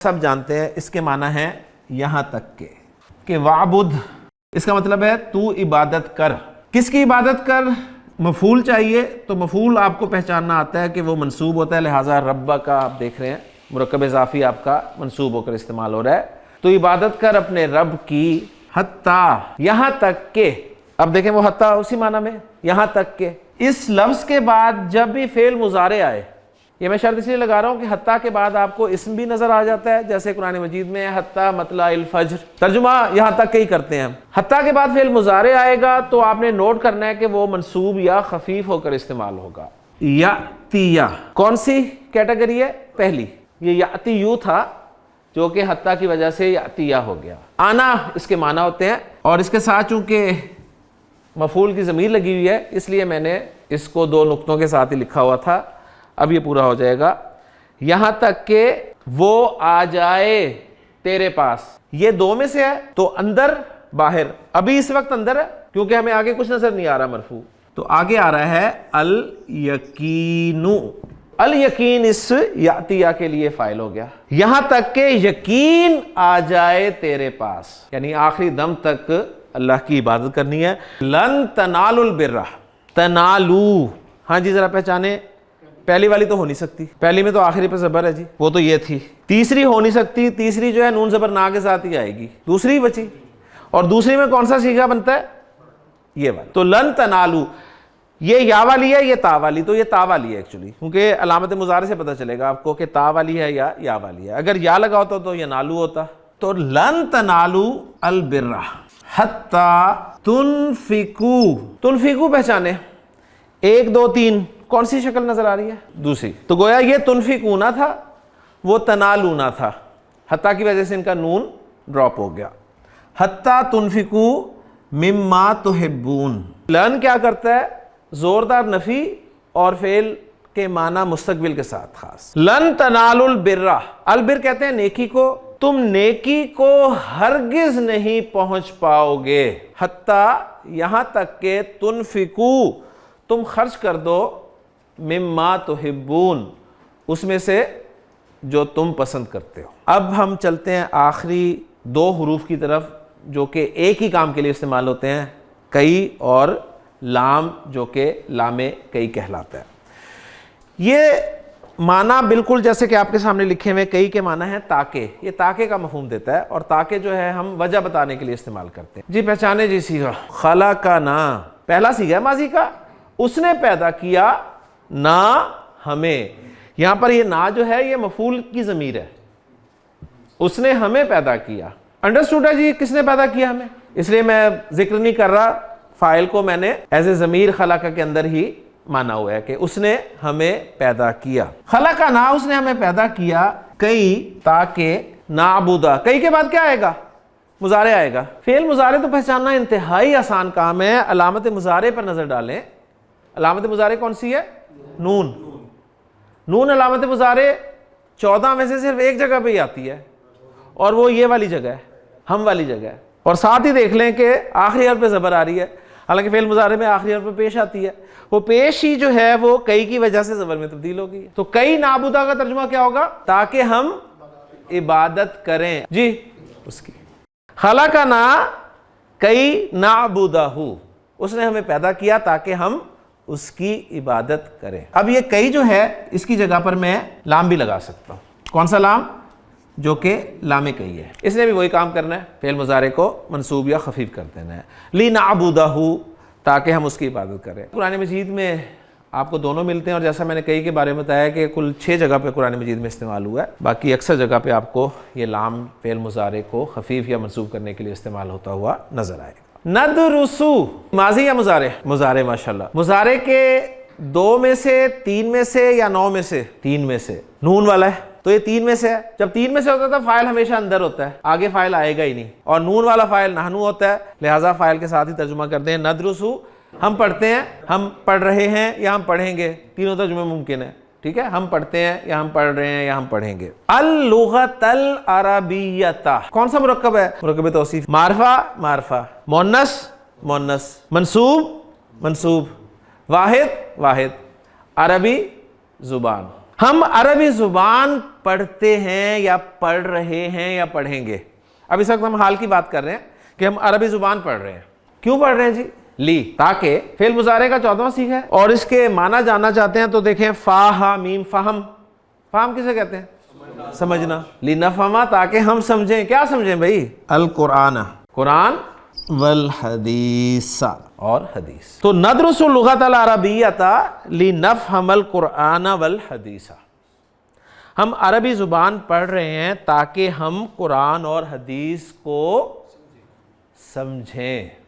سب جانتے ہیں اس کے معنی ہے یہاں تک کہ وعبد، اس کا مطلب ہے تو عبادت کر۔ کس کی عبادت کر؟ مفعول چاہیے، تو مفعول آپ کو پہچاننا آتا ہے کہ وہ منصوب ہوتا ہے، لہٰذا رب کا آپ دیکھ رہے ہیں مرکب اضافی آپ کا منصوب ہو کر استعمال ہو رہا ہے۔ تو عبادت کر اپنے رب کی، حتیٰ یہاں تک کہ، اب دیکھیں وہ حتیٰ اسی معنی میں یہاں تک کہ، اس لفظ کے بعد جب بھی فعل مضارع آئے، یہ میں شرط اس لیے لگا رہا ہوں کہ حتیٰ کے بعد آپ کو اسم بھی نظر آ جاتا ہے، جیسے قرآن مجید میں حتیٰ مطلع الفجر، ترجمہ یہاں تک ہی کرتے ہیں ہم۔ حتیٰ کے بعد فعل مضارع آئے گا تو آپ نے نوٹ کرنا ہے کہ وہ منصوب یا خفیف ہو کر استعمال ہوگا۔ یاتیہ کون سی کیٹیگری ہے؟ پہلی۔ یہ یاتی یو تھا جو کہ حتیٰ کی وجہ سے یاتیہ ہو گیا۔ آنا اس کے معنی ہوتے ہیں، اور اس کے ساتھ چونکہ مفعول کی ضمیر لگی ہوئی ہے اس لیے میں نے اس کو دو نقطوں کے ساتھ ہی لکھا ہوا تھا، اب یہ پورا ہو جائے گا۔ یہاں تک کہ وہ آ جائے تیرے پاس، یہ دو میں سے ہے تو اندر باہر، ابھی اس وقت اندر ہے کیونکہ ہمیں آگے کچھ نظر نہیں آ رہا مرفوع، تو آگے آ رہا ہے الیقین۔ الیقین اس یاتیہ کے لیے فاعل ہو گیا۔ یہاں تک کہ یقین آ جائے تیرے پاس، یعنی آخری دم تک اللہ کی عبادت کرنی ہے۔ لن تنالوا البر، تنالو، ہاں جی ذرا پہچانے، پہلی والی تو ہو نہیں سکتی، پہلی میں تو آخری پہ زبر ہے جی، وہ تو یہ تھی۔ تیسری ہو نہیں سکتی، تیسری جو ہے نون زبر نا کے ساتھ ہی آئے گی، دوسری بچی، اور دوسری میں کون سا صیغہ بنتا ہے؟ یہ والا۔ تو لن تنالو، یہ یا والی ہے، یہ تا والی، تو یہ تا والی ہے ایکچولی، کیونکہ علامت مضارع سے پتہ چلے گا آپ کو کہ تا والی ہے یا والی ہے۔ اگر یا لگا ہوتا تو یہ نالو ہوتا۔ تو لن تنالو البر حتی تنفقو، تنفقو پہچانے، 1 2 3 کون سی شکل نظر آ رہی ہے؟ دوسری۔ تو گویا یہ تنفقونا تھا، وہ تنالونا تھا، حتیٰ کی وجہ سے ان کا نون ڈراپ ہو گیا۔ حتیٰ تنفقو مما تحبون، لن کیا کرتا ہے؟ زوردار نفی اور فعل کے معنی مستقبل کے ساتھ خاص۔ لن تنالوا البر، البر کہتے ہیں نیکی کو، تم نیکی کو ہرگز نہیں پہنچ پاؤ گے، حتیٰ یہاں تک کہ تنفقو، تم خرچ کر دو، مما تحبون، اس میں سے جو تم پسند کرتے ہو۔ اب ہم چلتے ہیں آخری 2 حروف کی طرف جو کہ ایک ہی کام کے لیے استعمال ہوتے ہیں، کئی اور لام جو کہ لام کئی کہلاتا ہے۔ یہ معنی بالکل جیسے کہ آپ کے سامنے لکھے ہوئے، کئی کے معنی ہے تاکہ، یہ تاکہ کا مفہوم دیتا ہے، اور تاکہ جو ہے ہم وجہ بتانے کے لیے استعمال کرتے ہیں۔ جی پہچانے جی صیغہ خلقنا، پہلا صیغہ ہے ماضی کا، اس نے پیدا کیا نہ ہمیں، یہاں پر یہ نہ جو ہے یہ مفعول کی ضمیر ہے، اس نے ہمیں پیدا کیا۔ انڈرسٹوڈ ہے جی، کس نے پیدا کیا ہمیں؟ اس لیے میں ذکر نہیں کر رہا، فاعل کو میں نے ایز اے ضمیر خلق کے اندر ہی مانا ہوا ہے کہ اس نے ہمیں پیدا کیا۔ خلقنا، اس نے ہمیں پیدا کیا، کئی تاکہ نعبدا، کئی کے بعد کیا آئے گا؟ مضارع آئے گا۔ فعل مضارع تو پہچاننا انتہائی آسان کام ہے، علامت مضارع پر نظر ڈالیں۔ علامت مضارع کون سی ہے؟ نون۔ نون علامت مضارع 14 میں سے صرف ایک جگہ پہ ہی آتی ہے، اور وہ یہ والی جگہ ہے، ہم والی جگہ ہے، اور ساتھ ہی دیکھ لیں کہ آخری حرف پہ زبر آ رہی ہے، حالانکہ فعل مضارع میں آخری حرف پہ پیش آتی ہے، وہ پیش ہی جو ہے وہ کئی کی وجہ سے زبر میں تبدیل ہو گئی ہے۔ تو کئی نعبدا کا ترجمہ کیا ہوگا؟ تاکہ ہم عبادت کریں جی اس کی۔ خلقنا کئی نعبدہ، اس نے ہمیں پیدا کیا تاکہ ہم اس کی عبادت کریں۔ اب یہ کئی جو ہے اس کی جگہ پر میں لام بھی لگا سکتا ہوں۔ کون سا لام؟ جو کہ لام کئی ہے، اس نے بھی وہی کام کرنا ہے، فعل مضارع کو منصوب یا خفیف کر دینا ہے۔ لنعبدہ، تاکہ ہم اس کی عبادت کریں۔ قرآن مجید میں آپ کو دونوں ملتے ہیں، اور جیسا میں نے کئی کے بارے میں بتایا کہ کل 6 جگہ پہ قرآن مجید میں استعمال ہوا ہے، باقی اکثر جگہ پہ آپ کو یہ لام فعل مضارع کو خفیف یا منصوب کرنے کے لیے استعمال ہوتا ہوا نظر آئے گا۔ ندرسو، ماضی یا مضارع؟ مضارع، ماشاءاللہ۔ مضارع کے 2 میں سے 3 میں سے یا 9 میں سے؟ 3 میں سے، نون والا ہے تو یہ 3 میں سے ہے۔ جب 3 میں سے ہوتا تھا فاعل ہمیشہ اندر ہوتا ہے، آگے فاعل آئے گا ہی نہیں، اور نون والا فاعل نحنو ہوتا ہے، لہٰذا فاعل کے ساتھ ہی ترجمہ کرتے ہیں ندرسو، ہم پڑھتے ہیں، ہم پڑھ رہے ہیں یا ہم پڑھیں گے، تینوں ترجمے ممکن ہیں، ٹھیک ہے، ہم پڑھتے ہیں یا ہم پڑھ رہے ہیں یا ہم پڑھیں گے۔ اللغۃ العربیۃ، کون سا مرکب ہے؟ مرکب توصیف۔ معرفہ، معرفہ، مؤنث، مؤنث، منصوب، منصوب، واحد، واحد، عربی زبان۔ ہم عربی زبان پڑھتے ہیں یا پڑھ رہے ہیں یا پڑھیں گے. اب اس وقت ہم حال کی بات کر رہے ہیں کہ ہم عربی زبان پڑھ رہے ہیں. کیوں پڑھ رہے ہیں جی؟ لی، تاکہ فعل مضارع کا 14واں صیغہ ہے اور اس کے معنی جاننا چاہتے ہیں تو دیکھیں فا ہا میم فہم. فہم کسے کہتے ہیں؟ سمجھنا. لنفہما، تاکہ ہم سمجھیں. کیا سمجھیں بھائی؟ القرآن، قرآن، والحدیث، اور حدیث. تو ندرس اللغۃ العربیۃ لنفہم القرآن والحدیث. ہم عربی زبان پڑھ رہے ہیں تاکہ ہم قرآن اور حدیث کو سمجھیں.